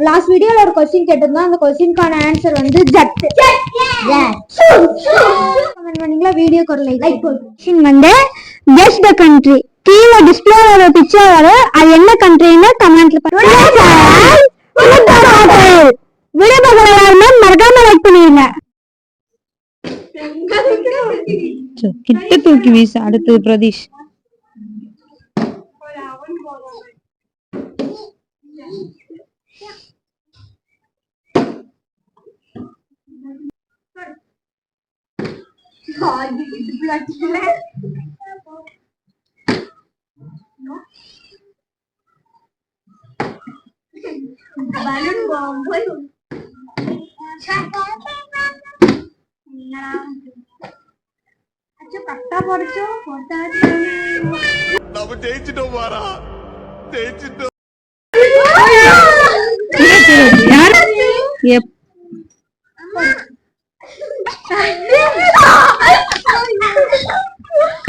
Last வீடியோல ஒரு question கேட்டிருந்தோம். அந்த क्वेश्चनக்கான ஆன்சர் வந்து ஜட். கமெண்ட் பண்ணீங்களா? வீடியோக்கு ஒரு லைக் போடுங்க. क्वेश्चन வந்து கெஸ் தி कंट्री. கீழ டிஸ்ப்ளேல ஒரு பிக்சர் வரும். அது என்ன कंट्रीன்னு கமெண்ட்ல பண்ணுங்க. வீடியோ பார்க்குற எல்லாரும் மறக்காம லைக் பண்ணிடுங்க. கிட்ட தூக்கி வீச. அடுத்து பிரதீஷ். balloon bomb boy अच्छा पट्टा पड़चो पट्टा நம்ம ஜெயிச்சிட்டோம் வாரா ஜெயிச்சிட்டோம் யார்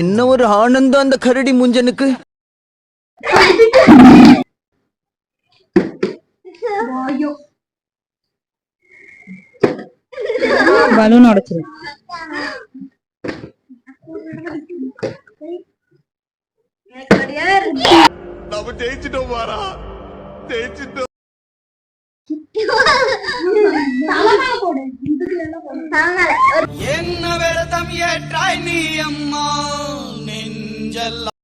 என்ன ஒரு ஆனந்தம் அந்த கரடி முஞ்சனுக்கு. பலூன் உடைச்சிரு. நம்ம ஜெயிச்சிட்டோம் வாரா ஜெயிச்சிட்டோம். என்ன வேடத்தம் ஏற்றாய் நீ அம்மா நெஞ்செல்லாம்.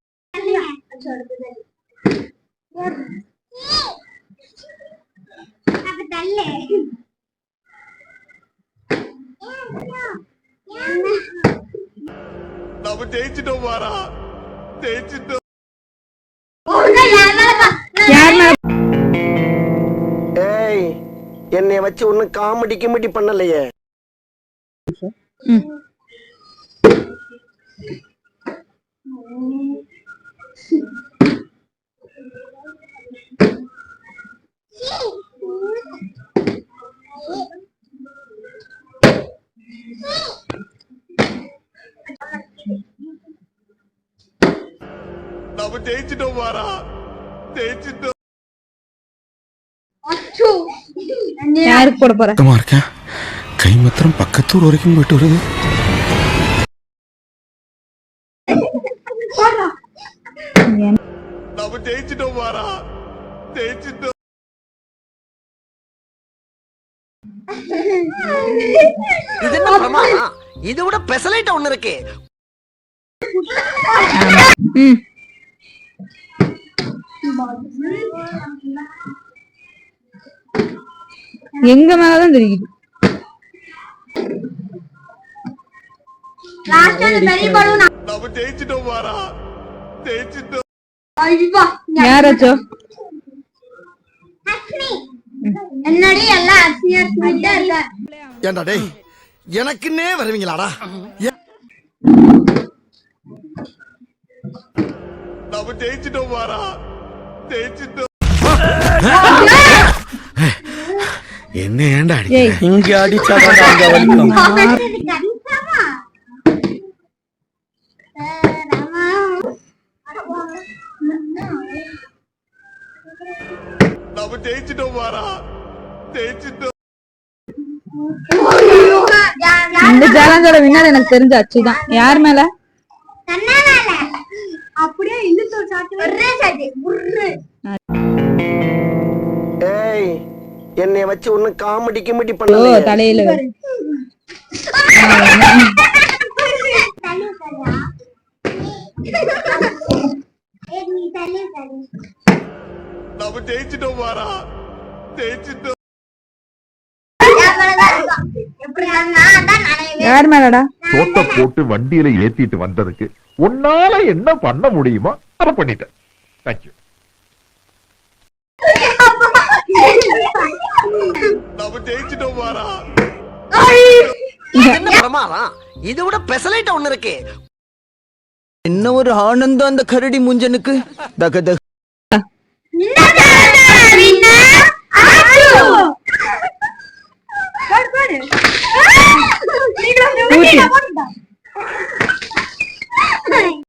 நம்ம ஜெயிச்சிட்டோம் வாரா ஜெயிச்சிட்டோம். ஏய் என்னைய வச்சு ஒன்னும் காமெடி கிமெடி பண்ணலையே. நம்ம ஜெயிச்சிட்டோம் வாரா ஜெயிச்சிட்டோம். யாருக்கு போட போற? இருக்கேன். கை மாத்திரம் பக்கத்தூர் வரைக்கும் போயிட்டு வருது. நம்ம ஜெயிச்சிட்டோம் வாரா ஜெயிச்சிட்டோம். இது என்ன பிரமாதம்? இதை விட பெசலைட் ஒண்ணு இருக்கு. எங்க மேலதான் தெரியுது. நம்ம ஜெயிச்சிட்டோம் வாரா ஜெயிச்சிட்டோம். யாராச்சோ என்னடி எல்லாம் அசியா இருக்க. ஏண்டா டேய் எனக்குன்னே வருவீங்களாடா? நம்ம ஜெயிச்சிட்டோம் வாரா ஜெயிச்சிட்டோம். என்ன ஏண்டா இங்க அடிச்சாதான் அங்க வலிக்கும். நம்ம ஜெயிச்சிட்டோம் வாரா ஜெயிச்சிட்டோம். இந்த சேலஞ்சோட வின்னர் எனக்கு தெரிஞ்ச அச்சுதான். யார் மேல? அப்படியே இழுத்து சாட்டு. ஏய் என்னைய வச்சு ஒன்னும் காமெடி கிமெடி ஓ பண்ணலையே. தலையில நம்ம ஜெயிச்சிட்டோம் வாரா ஜெயிச்சிட்டோம். யார் மேலடா? தோட்ட போட்டு வண்டியில ஏத்திட்டு வந்ததுக்கு உன்னால என்ன பண்ண முடியுமோ அதை பண்ணிட்டேன். தேங்க்யூ. நம்ம ஜெயிச்சிட்டோம் வாரா. என்ன பிரமாதம்? இதை விட பெசலைட் ஒண்ணு இருக்கு. என்ன ஒரு ஆனந்தம் அந்த கரடி முஞ்சனுக்கு. தக தக